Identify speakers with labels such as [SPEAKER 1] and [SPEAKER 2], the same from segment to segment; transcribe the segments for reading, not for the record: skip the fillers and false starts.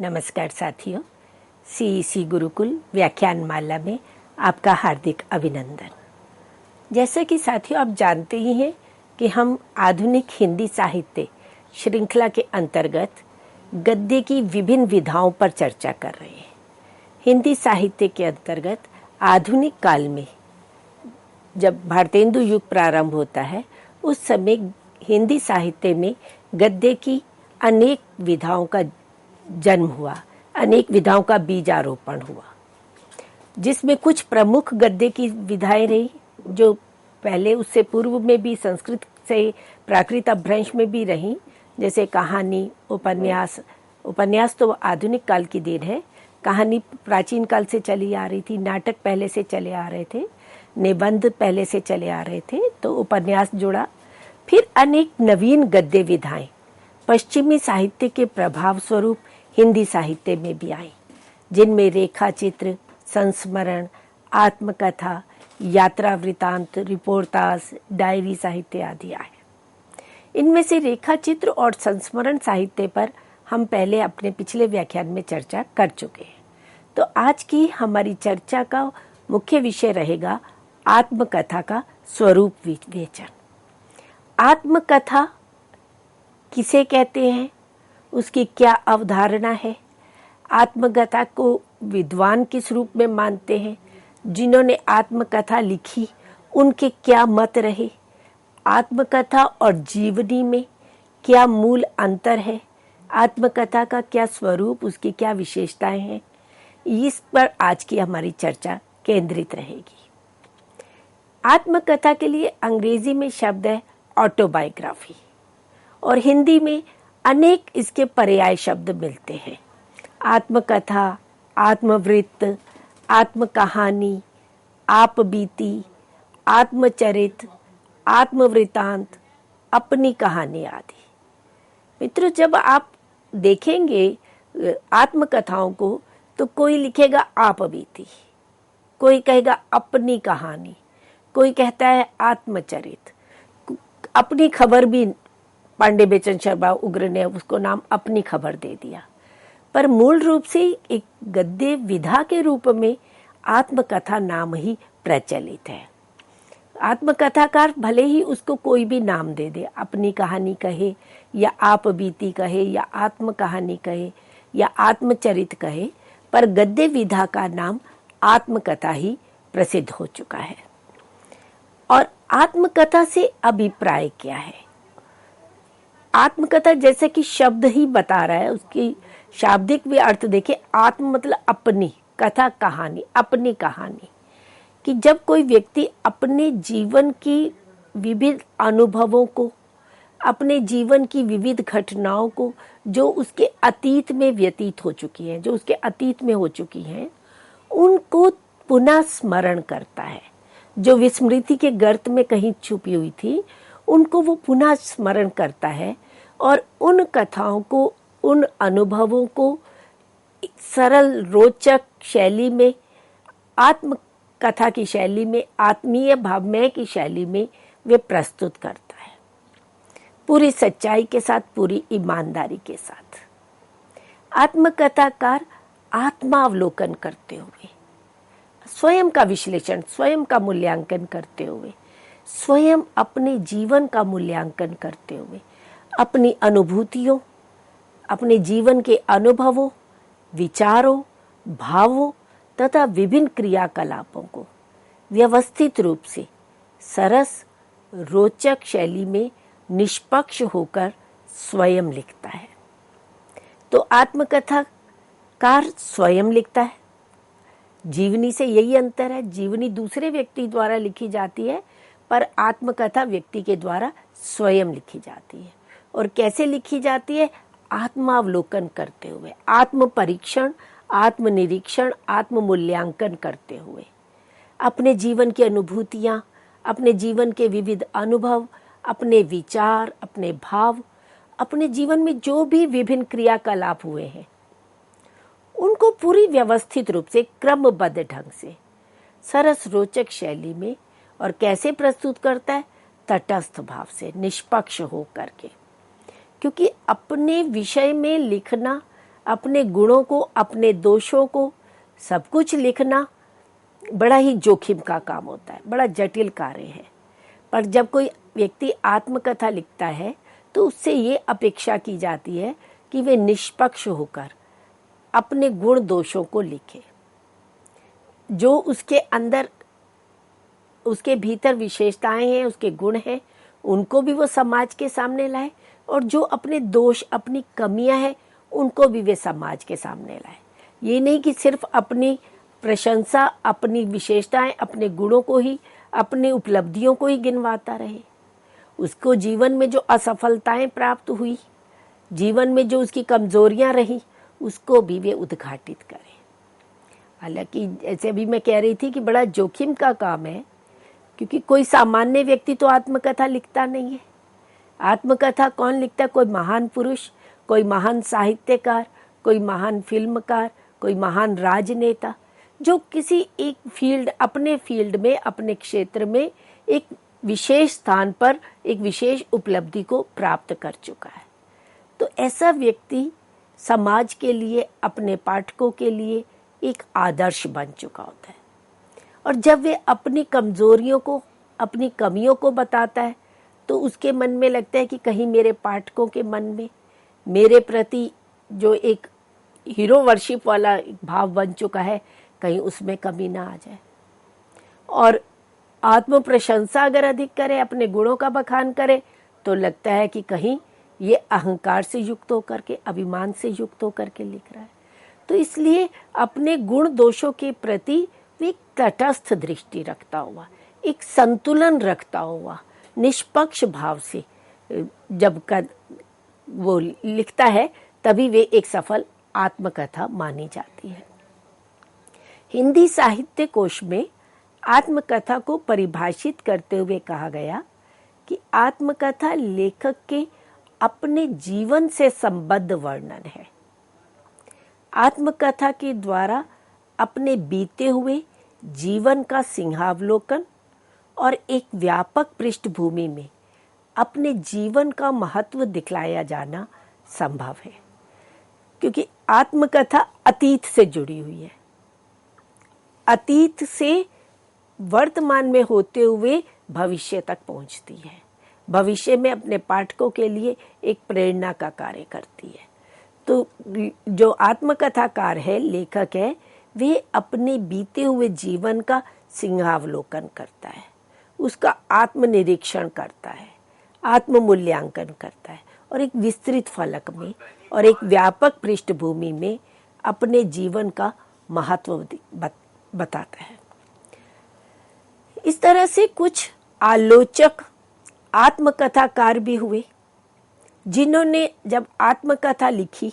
[SPEAKER 1] नमस्कार साथियों, सीईसी गुरुकुल व्याख्यान माला में आपका हार्दिक अभिनंदन। जैसा कि साथियों आप जानते ही हैं कि हम आधुनिक हिंदी साहित्य श्रृंखला के अंतर्गत गद्य की विभिन्न विधाओं पर चर्चा कर रहे हैं। हिंदी साहित्य के अंतर्गत आधुनिक काल में जब भारतेंदु युग प्रारंभ होता है, उस समय हिंदी साहित्य में गद्य की अनेक विधाओं का जन्म हुआ, अनेक विधाओं का बीजारोपण हुआ, जिसमें कुछ प्रमुख गद्य की विधाएं रही जो पहले उससे पूर्व में भी संस्कृत से प्राकृत अपभ्रंश में भी रही, जैसे कहानी, उपन्यास तो आधुनिक काल की देन है। कहानी प्राचीन काल से चली आ रही थी, नाटक पहले से चले आ रहे थे, निबंध पहले से चले आ रहे थे, तो उपन्यास जुड़ा। फिर अनेक नवीन गद्य विधाएं पश्चिमी साहित्य के प्रभाव स्वरूप हिंदी साहित्य में भी आई, जिनमें रेखा चित्र, संस्मरण, आत्मकथा, यात्रा वृतांत, रिपोर्टाज, डायरी साहित्य आदि आए। इनमें से रेखा चित्र और संस्मरण साहित्य पर हम पहले अपने पिछले व्याख्यान में चर्चा कर चुके हैं। तो आज की हमारी चर्चा का मुख्य विषय रहेगा आत्मकथा का स्वरूप विवेचन। आत्मकथा किसे कहते हैं, उसकी क्या अवधारणा है, आत्मकथा को विद्वान किस रूप में मानते हैं, जिन्होंने आत्मकथा लिखी उनके क्या मत रहे, आत्मकथा और जीवनी में क्या मूल अंतर है, आत्मकथा का क्या स्वरूप, उसकी क्या विशेषताएं हैं, इस पर आज की हमारी चर्चा केंद्रित रहेगी। आत्मकथा के लिए अंग्रेजी में शब्द है ऑटोबायोग्राफी और हिंदी में अनेक इसके पर्याय शब्द मिलते हैं। आत्मकथा, आत्मवृत्त, आत्मकहानी, आपबीती, आत्मचरित, आत्मवृतांत, अपनी कहानी आदि। मित्रों, जब आप देखेंगे आत्मकथाओं को तो कोई लिखेगा आपबीती, कोई कहेगा अपनी कहानी, कोई कहता है आत्मचरित। अपनी खबर भी पांडे बेचन शर्मा उग्र ने उसको नाम अपनी खबर दे दिया, पर मूल रूप से एक गद्य विधा के रूप में आत्मकथा नाम ही प्रचलित है। आत्मकथाकार भले ही उसको कोई भी नाम दे दे, अपनी कहानी कहे या आपबीती कहे या आत्म कहानी कहे या आत्मचरित कहे, पर गद्य विधा का नाम आत्मकथा ही प्रसिद्ध हो चुका है। और आत्मकथा से अभिप्राय क्या है? आत्मकथा जैसे कि शब्द ही बता रहा है, उसकी शाब्दिक भी अर्थ देखिए। आत्म मतलब अपनी, कथा कहानी, अपनी कहानी, कि जब कोई व्यक्ति अपने जीवन की विविध अनुभवों को, अपने जीवन की विविध घटनाओं को जो उसके अतीत में व्यतीत हो चुकी हैं, जो उसके अतीत में हो चुकी हैं, उनको पुनः स्मरण करता है। जो विस्मृति के गर्त में कहीं छुपी हुई थी, उनको वो पुनः स्मरण करता है और उन कथाओं को, उन अनुभवों को सरल रोचक शैली में, आत्मकथा की शैली में, आत्मीय भावमय की शैली में वे प्रस्तुत करता है, पूरी सच्चाई के साथ, पूरी ईमानदारी के साथ। आत्मकथाकार आत्मावलोकन करते हुए, स्वयं का विश्लेषण, स्वयं का मूल्यांकन करते हुए, स्वयं अपने जीवन का मूल्यांकन करते हुए, अपनी अनुभूतियों, अपने जीवन के अनुभवों, विचारों, भावों तथा विभिन्न क्रियाकलापों को व्यवस्थित रूप से सरस रोचक शैली में निष्पक्ष होकर स्वयं लिखता है। तो आत्मकथाकार स्वयं लिखता है। जीवनी से यही अंतर है, जीवनी दूसरे व्यक्ति द्वारा लिखी जाती है, पर आत्मकथा व्यक्ति के द्वारा स्वयं लिखी जाती है। और कैसे लिखी जाती है? आत्मावलोकन करते हुए, आत्म परीक्षण, आत्मनिरीक्षण, आत्म मूल्यांकन करते हुए, अपने जीवन की अनुभूतियां, अपने जीवन के विविध अनुभव, अपने विचार, अपने भाव, अपने जीवन में जो भी विभिन्न क्रियाकलाप हुए हैं, उनको पूरी व्यवस्थित रूप से, क्रमबद्ध ढंग से, सरस रोचक शैली में, और कैसे प्रस्तुत करता है? तटस्थ भाव से, निष्पक्ष हो करके। क्योंकि अपने विषय में लिखना, अपने गुणों को, अपने दोषों को, सब कुछ लिखना बड़ा ही जोखिम का काम होता है, बड़ा जटिल कार्य है। पर जब कोई व्यक्ति आत्मकथा लिखता है तो उससे ये अपेक्षा की जाती है कि वे निष्पक्ष होकर अपने गुण दोषों को लिखे, जो उसके अंदर, उसके भीतर विशेषताएं हैं, उसके गुण हैं, उनको भी वो समाज के सामने लाए, और जो अपने दोष, अपनी कमियां हैं, उनको भी वे समाज के सामने लाए। ये नहीं कि सिर्फ अपनी प्रशंसा, अपनी विशेषताएं, अपने गुणों को ही, अपनी उपलब्धियों को ही गिनवाता रहे। उसको जीवन में जो असफलताएं प्राप्त हुई, जीवन में जो उसकी कमजोरियां रही, उसको भी वे उद्घाटित करें। हालांकि जैसे अभी मैं कह रही थी कि बड़ा जोखिम का काम है, क्योंकि कोई सामान्य व्यक्ति तो आत्मकथा लिखता नहीं है। आत्मकथा कौन लिखता है? कोई महान पुरुष, कोई महान साहित्यकार, कोई महान फिल्मकार, कोई महान राजनेता, जो किसी एक फील्ड, अपने फील्ड में, अपने क्षेत्र में एक विशेष स्थान पर एक विशेष उपलब्धि को प्राप्त कर चुका है। तो ऐसा व्यक्ति समाज के लिए, अपने पाठकों के लिए एक आदर्श बन चुका होता है। और जब वे अपनी कमजोरियों को, अपनी कमियों को बताता है, तो उसके मन में लगता है कि कहीं मेरे पाठकों के मन में मेरे प्रति जो एक हीरो वर्शिप वाला भाव बन चुका है, कहीं उसमें कमी ना आ जाए। और आत्म प्रशंसा अगर अधिक करे, अपने गुणों का बखान करे, तो लगता है कि कहीं ये अहंकार से युक्त होकर के, अभिमान से युक्त होकर के लिख रहा है। तो इसलिए अपने गुण दोषों के प्रति वे तटस्थ दृष्टि रखता हुआ, एक संतुलन रखता हुआ, निष्पक्ष भाव से जब वो लिखता है, तभी वे एक सफल आत्मकथा मानी जाती है। हिंदी साहित्य कोश में आत्मकथा को परिभाषित करते हुए कहा गया कि आत्मकथा लेखक के अपने जीवन से संबद्ध वर्णन है। आत्मकथा के द्वारा अपने बीते हुए जीवन का सिंहावलोकन और एक व्यापक पृष्ठभूमि में अपने जीवन का महत्व दिखलाया जाना संभव है, क्योंकि आत्मकथा अतीत से जुड़ी हुई है। अतीत से वर्तमान में होते हुए भविष्य तक पहुंचती है, भविष्य में अपने पाठकों के लिए एक प्रेरणा का कार्य करती है। तो जो आत्मकथाकार है, लेखक है, वे अपने बीते हुए जीवन का सिंहावलोकन करता है, उसका आत्मनिरीक्षण करता है, आत्ममूल्यांकन करता है, और एक विस्तृत फलक में और एक व्यापक पृष्ठभूमि में अपने जीवन का महत्व बताता है। इस तरह से कुछ आलोचक आत्मकथाकार भी हुए, जिन्होंने जब आत्मकथा लिखी,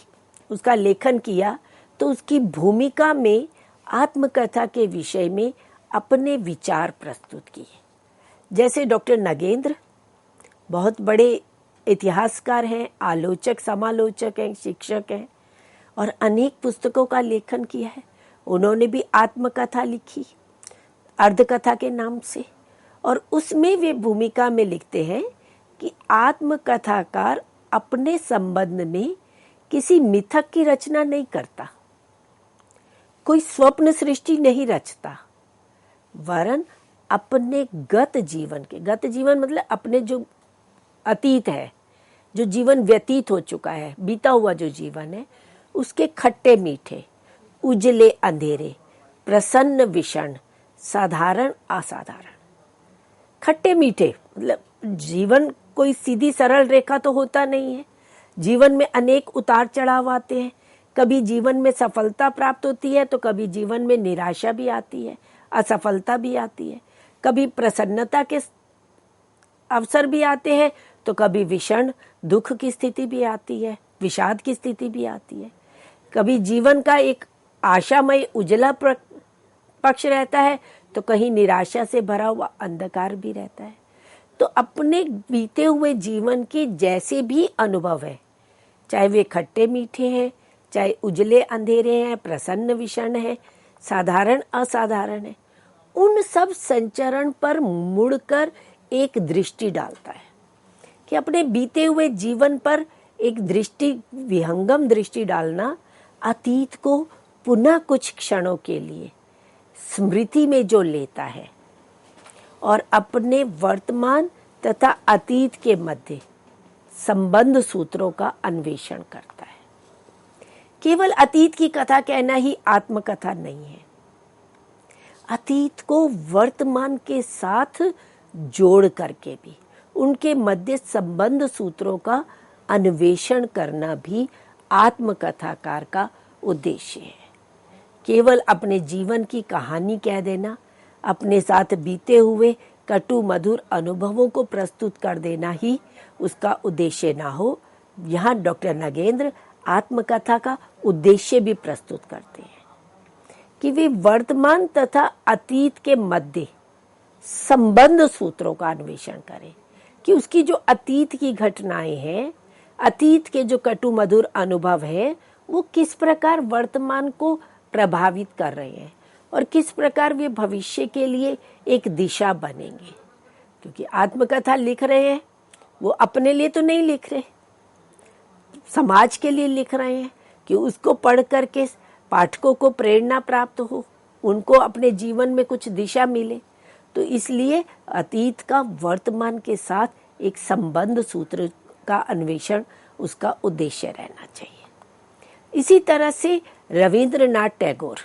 [SPEAKER 1] उसका लेखन किया, तो उसकी भूमिका में आत्मकथा के विषय में अपने विचार प्रस्तुत किए। जैसे डॉक्टर नगेंद्र बहुत बड़े इतिहासकार हैं, आलोचक, समालोचक हैं, शिक्षक हैं, और अनेक पुस्तकों का लेखन किया है। उन्होंने भी आत्मकथा लिखी अर्धकथा के नाम से, और उसमें वे भूमिका में लिखते हैं कि आत्मकथाकार अपने संबंध में किसी मिथक की रचना नहीं करता, कोई स्वप्न सृष्टि नहीं रचता, वरन अपने गत जीवन मतलब अपने जो अतीत है, जो जीवन व्यतीत हो चुका है, बीता हुआ जो जीवन है, उसके खट्टे मीठे, उजले अंधेरे, प्रसन्न विषण, साधारण असाधारण। खट्टे मीठे मतलब जीवन कोई सीधी सरल रेखा तो होता नहीं है, जीवन में अनेक उतार चढ़ाव आते हैं। कभी जीवन में सफलता प्राप्त होती है, तो कभी जीवन में निराशा भी आती है, असफलता भी आती है, कभी प्रसन्नता के अवसर भी आते हैं, तो कभी विषण दुख की स्थिति भी आती है, विषाद की स्थिति भी आती है। कभी जीवन का एक आशामय उजला पक्ष रहता है, तो कहीं निराशा से भरा हुआ अंधकार भी रहता है। तो अपने बीते हुए जीवन के जैसे भी अनुभव है, चाहे वे खट्टे मीठे हैं, चाहे उजले अंधेरे हैं, प्रसन्न विषण है, साधारण असाधारण है, उन सब संचरण पर मुड़कर एक दृष्टि डालता है कि अपने बीते हुए जीवन पर एक दृष्टि, विहंगम दृष्टि डालना अतीत को पुनः कुछ क्षणों के लिए स्मृति में जो लेता है और अपने वर्तमान तथा अतीत के मध्य संबंध सूत्रों का अन्वेषण करता है। केवल अतीत की कथा कहना ही आत्मकथा नहीं है। अतीत को वर्तमान के साथ जोड़ करके भी उनके मध्य संबंध सूत्रों का अन्वेषण करना भी आत्मकथाकार का उद्देश्य है। केवल अपने जीवन की कहानी कह देना, अपने साथ बीते हुए कटु मधुर अनुभवों को प्रस्तुत कर देना ही उसका उद्देश्य ना हो। यहाँ डॉक्टर नगेंद्र आत्मकथा का उद्देश्य भी प्रस्तुत करते हैं कि वे वर्तमान तथा अतीत के मध्य संबंध सूत्रों का अन्वेषण करें कि उसकी जो अतीत की घटनाएं हैं, अतीत के जो कटु मधुर अनुभव है, वो किस प्रकार वर्तमान को प्रभावित कर रहे हैं और किस प्रकार वे भविष्य के लिए एक दिशा बनेंगे। क्योंकि आत्मकथा लिख रहे हैं वो अपने लिए तो नहीं लिख रहे, समाज के लिए लिख रहे हैं कि उसको पढ़ करके पाठकों को प्रेरणा प्राप्त हो, उनको अपने जीवन में कुछ दिशा मिले। तो इसलिए अतीत का वर्तमान के साथ एक संबंध सूत्र का अन्वेषण उसका उद्देश्य रहना चाहिए। इसी तरह से रविंद्रनाथ टैगोर,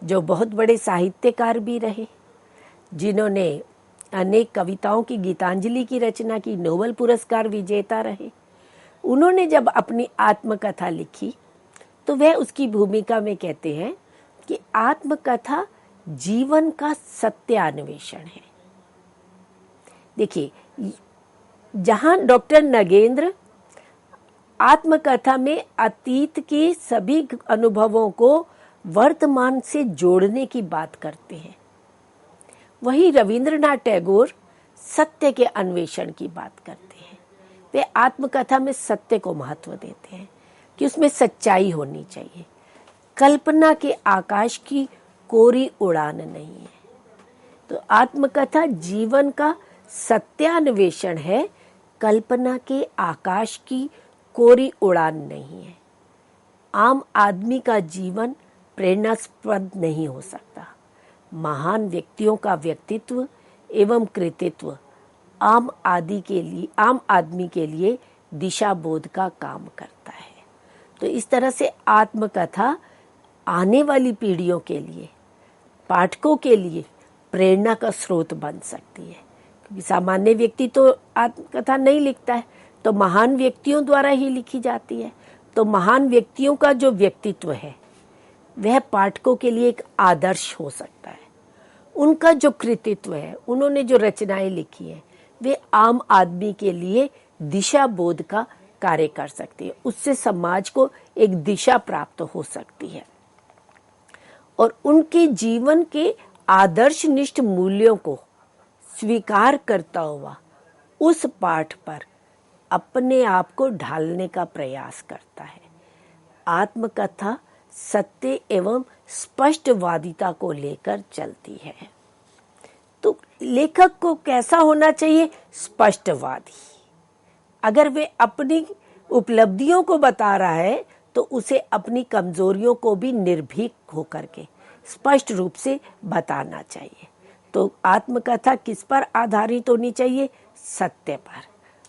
[SPEAKER 1] जो बहुत बड़े साहित्यकार भी रहे, जिन्होंने अनेक कविताओं की गीतांजलि की रचना की, नोबेल पुरस्कार विजेता रहे, उन्होंने जब अपनी आत्मकथा लिखी तो वह उसकी भूमिका में कहते हैं कि आत्मकथा जीवन का सत्यान्वेषण है। देखिए, जहां डॉक्टर नगेंद्र आत्मकथा में अतीत के सभी अनुभवों को वर्तमान से जोड़ने की बात करते हैं, वही रविंद्रनाथ टैगोर सत्य के अन्वेषण की बात करते हैं। वे आत्मकथा में सत्य को महत्व देते हैं कि उसमें सच्चाई होनी चाहिए। कल्पना के आकाश की कोरी उड़ान नहीं है। तो आत्मकथा जीवन का सत्यान्वेषण है, कल्पना के आकाश की कोरी उड़ान नहीं है। आम आदमी का जीवन प्रेरणास्पद नहीं हो सकता। महान व्यक्तियों का व्यक्तित्व एवं कृतित्व आम आदमी के लिए दिशा बोध का काम करता है। तो इस तरह से आत्मकथा आने वाली पीढ़ियों के लिए, पाठकों के लिए प्रेरणा का स्रोत बन सकती है। क्योंकि सामान्य व्यक्ति तो आत्मकथा नहीं लिखता है, तो महान व्यक्तियों द्वारा ही लिखी जाती है। तो महान व्यक्तियों का जो व्यक्तित्व है वह पाठकों के लिए एक आदर्श हो सकता है। उनका जो कृतित्व है, उन्होंने जो रचनाएं लिखी है, वे आम आदमी के लिए दिशा बोध का कार्य कर सकती है। उससे समाज को एक दिशा प्राप्त हो सकती है और उनके जीवन के आदर्शनिष्ठ मूल्यों को स्वीकार करता हुआ उस पाठ पर अपने आप को ढालने का प्रयास करता है। आत्मकथा सत्य एवं स्पष्टवादिता को लेकर चलती है। तो लेखक को कैसा होना चाहिए? स्पष्टवादी। अगर वे अपनी उपलब्धियों को बता रहा है तो उसे अपनी कमजोरियों को भी निर्भीक होकर के स्पष्ट रूप से बताना चाहिए। तो आत्मकथा किस पर आधारित होनी चाहिए? सत्य पर।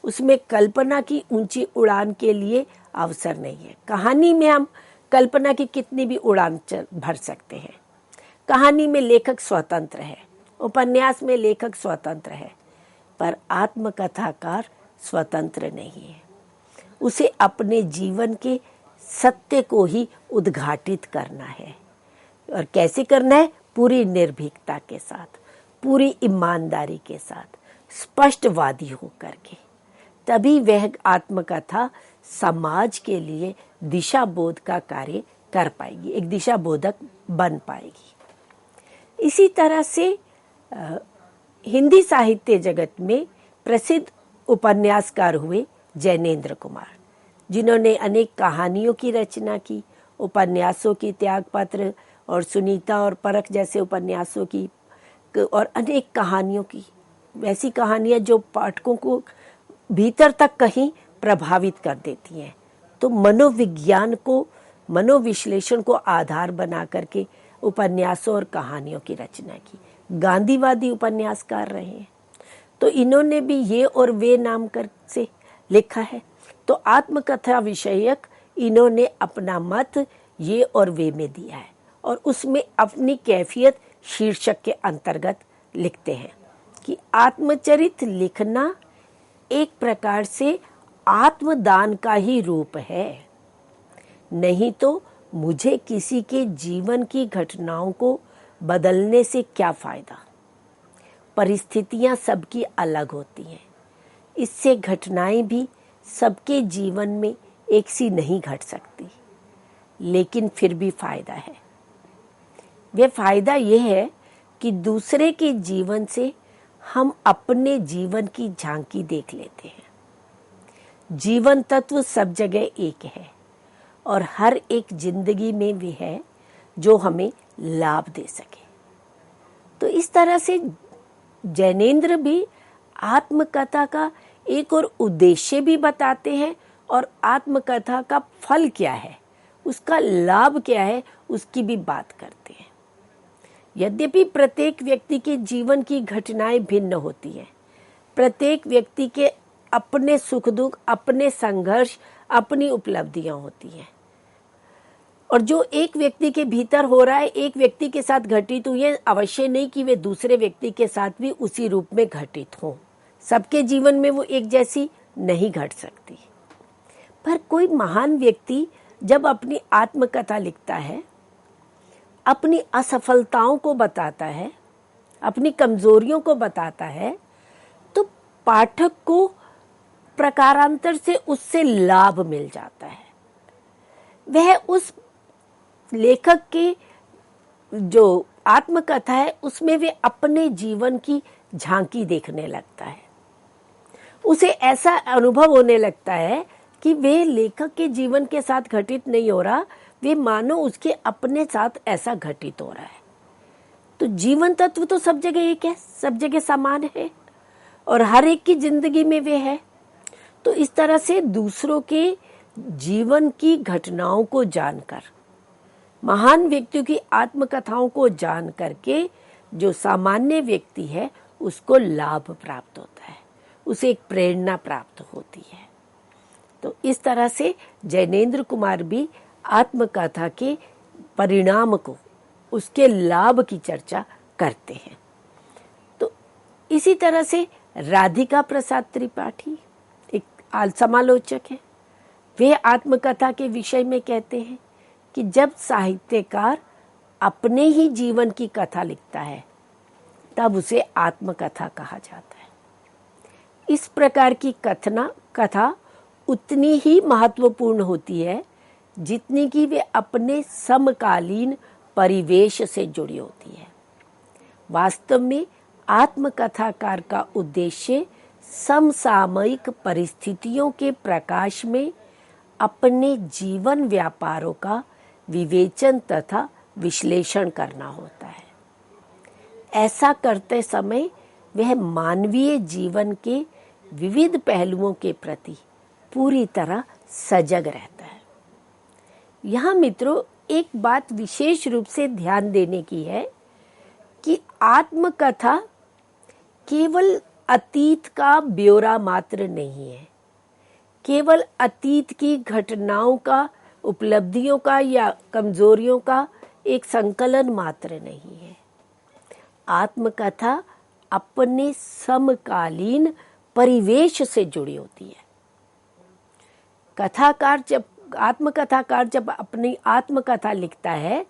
[SPEAKER 1] उसमें कल्पना की ऊंची उड़ान के लिए अवसर नहीं है। कहानी में हम कल्पना की कितनी भी उड़ान भर सकते हैं। कहानी में लेखक स्वतंत्र है, उपन्यास में लेखक स्वतंत्र है, पर आत्मकथाकार स्वतंत्र नहीं है। उसे अपने जीवन के सत्य को ही उद्घाटित करना है। और कैसे करना है? पूरी निर्भीकता के साथ, पूरी ईमानदारी के साथ, स्पष्टवादी होकर के। तभी वह आत्मकथा समाज के लिए दिशा बोध का कार्य कर पाएगी, एक दिशा बोधक बन पाएगी। इसी तरह से हिंदी साहित्य जगत में प्रसिद्ध उपन्यासकार हुए जैनेन्द्र कुमार, जिन्होंने अनेक कहानियों की रचना की, उपन्यासों की, त्यागपत्र और सुनीता और परख जैसे उपन्यासों की, और अनेक कहानियों की, वैसी कहानियां जो पाठकों को भीतर तक कहीं प्रभावित कर देती हैं। तो तो मनोविज्ञान को, मनोविश्लेषण को आधार बना करके उपन्यासों और कहानियों की रचना की। गांधीवादी उपन्यासकार रहे हैं, तो इन्होंने भी ये और वे नाम कर से लिखा है। तो आत्मकथा विषयक इन्होंने अपना मत ये और वे में दिया है और उसमें अपनी कैफियत शीर्षक के अंतर्गत लिखते हैं कि आत्मचरित लिखना एक प्रकार से आत्मदान का ही रूप है, नहीं तो मुझे किसी के जीवन की घटनाओं को बदलने से क्या फायदा। परिस्थितियां सबकी अलग होती हैं, इससे घटनाएं भी सबके जीवन में एक सी नहीं घट सकती, लेकिन फिर भी फायदा है। वह फायदा यह है कि दूसरे के जीवन से हम अपने जीवन की झांकी देख लेते हैं। जीवन तत्व सब जगह एक है और हर एक जिंदगी में भी है जो हमें लाभ दे सके। तो इस तरह से जैनेंद्र भी आत्मकथा का एक और उद्देश्य भी बताते हैं और आत्मकथा का फल क्या है, उसका लाभ क्या है, उसकी भी बात करते हैं। यद्यपि प्रत्येक व्यक्ति के जीवन की घटनाएं भिन्न होती हैं, प्रत्येक व्यक्ति के अपने सुख दुख, अपने संघर्ष, अपनी उपलब्धियां होती हैं, और जो एक व्यक्ति के भीतर हो रहा है, एक व्यक्ति के साथ घटित हुई है, अवश्य नहीं कि वे दूसरे व्यक्ति के साथ भी उसी रूप में घटित हों। सबके जीवन में वो एक जैसी नहीं घट सकती। पर कोई महान व्यक्ति जब अपनी आत्मकथा लिखता है, अपनी असफलताओं को बताता है, अपनी कमजोरियों को बताता है, तो पाठक को प्रकारांतर से उससे लाभ मिल जाता है। वह उस लेखक के जो आत्मकथा है उसमें वे अपने जीवन की झांकी देखने लगता है। उसे ऐसा अनुभव होने लगता है कि वे लेखक के जीवन के साथ घटित नहीं हो रहा, वे मानो उसके अपने साथ ऐसा घटित हो रहा है। तो जीवन तत्व तो सब जगह एक है, सब जगह समान है और हर एक की जिंदगी में वे है। तो इस तरह से दूसरों के जीवन की घटनाओं को जानकर, महान व्यक्तियों की आत्मकथाओं को जान करके जो सामान्य व्यक्ति है उसको लाभ प्राप्त होता है, उसे एक प्रेरणा प्राप्त होती है। तो इस तरह से जैनेंद्र कुमार भी आत्मकथा के परिणाम को, उसके लाभ की चर्चा करते हैं। तो इसी तरह से राधिका प्रसाद त्रिपाठी एक समालोचक है। वे आत्मकथा के विषय में कहते हैं कि जब साहित्यकार अपने ही जीवन की कथा लिखता है तब उसे आत्मकथा कहा जाता है। इस प्रकार की कथा उतनी ही महत्वपूर्ण होती है जितनी कि वे अपने समकालीन परिवेश से जुड़ी होती है। वास्तव में आत्मकथाकार का उद्देश्य समसामयिक परिस्थितियों के प्रकाश में अपने जीवन व्यापारों का विवेचन तथा विश्लेषण करना होता है। ऐसा करते समय वह मानवीय जीवन के विविध पहलुओं के प्रति पूरी तरह सजग रहता है। यहाँ मित्रों एक बात विशेष रूप से ध्यान देने की है कि आत्मकथा केवल अतीत का ब्यौरा मात्र नहीं है, केवल अतीत की घटनाओं का, उपलब्धियों का या कमजोरियों का एक संकलन मात्र नहीं है। आत्मकथा अपने समकालीन परिवेश से जुड़ी होती है। आत्मकथाकार जब अपनी आत्मकथा लिखता है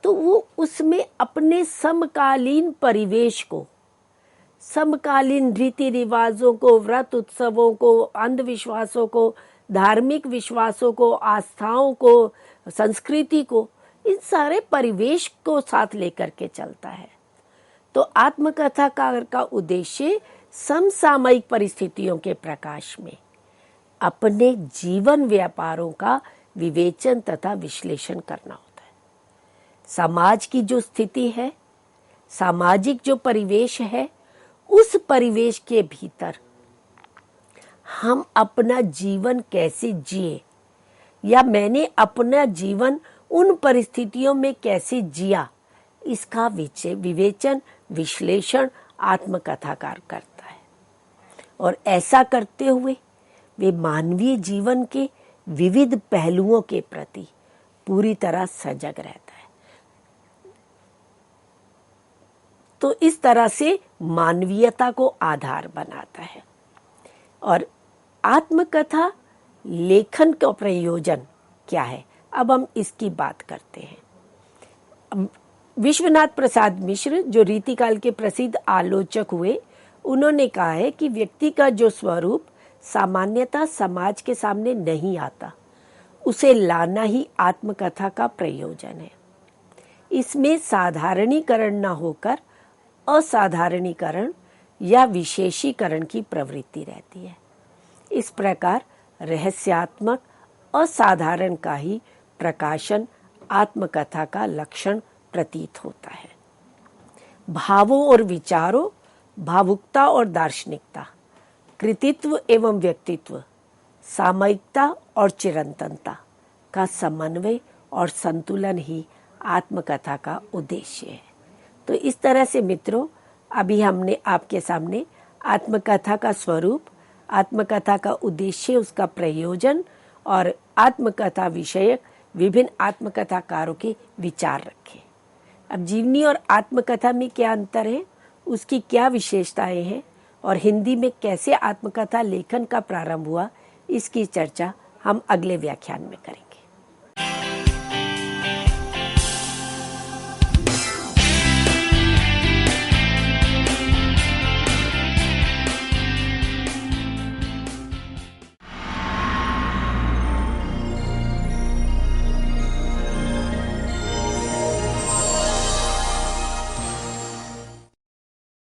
[SPEAKER 1] तो वो उसमें अपने समकालीन परिवेश को, समकालीन रीति रिवाजों को, व्रत उत्सवों को, अंधविश्वासों को, धार्मिक विश्वासों को, आस्थाओं को, संस्कृति को, इन सारे परिवेश को साथ लेकर के चलता है। तो आत्मकथाकार का उद्देश्य समसामयिक परिस्थितियों के प्रकाश में अपने जीवन व्यापारों का विवेचन तथा विश्लेषण करना होता है। समाज की जो स्थिति है, सामाजिक जो परिवेश है, उस परिवेश के भीतर हम अपना जीवन कैसे जिए, या मैंने अपना जीवन उन परिस्थितियों में कैसे जिया, इसका विवेचन विश्लेषण आत्मकथाकार करता है। और ऐसा करते हुए वे मानवीय जीवन के विविध पहलुओं के प्रति पूरी तरह सजग रहता है। तो इस तरह से मानवीयता को आधार बनाता है। और आत्मकथा लेखन का प्रयोजन क्या है, अब हम इसकी बात करते हैं। विश्वनाथ प्रसाद मिश्र, जो रीतिकाल के प्रसिद्ध आलोचक हुए, उन्होंने कहा है कि व्यक्ति का जो स्वरूप सामान्यतः समाज के सामने नहीं आता, उसे लाना ही आत्मकथा का प्रयोजन है। इसमें साधारणीकरण न होकर असाधारणीकरण या विशेषीकरण की प्रवृत्ति रहती है। इस प्रकार रहस्यात्मक असाधारण का ही प्रकाशन आत्मकथा का लक्षण प्रतीत होता है। भावों और विचारों, भावुकता और दार्शनिकता, कृतित्व एवं व्यक्तित्व, सामयिकता और चिरंतनता का समन्वय और संतुलन ही आत्मकथा का उद्देश्य है। तो इस तरह से मित्रों, अभी हमने आपके सामने आत्मकथा का स्वरूप, आत्मकथा का उद्देश्य, उसका प्रयोजन और आत्मकथा विषयक विभिन्न आत्मकथाकारों के विचार रखे। अब जीवनी और आत्मकथा में क्या अंतर है, उसकी क्या विशेषताएं हैं और हिंदी में कैसे आत्मकथा लेखन का प्रारंभ हुआ, इसकी चर्चा हम अगले व्याख्यान में करेंगे।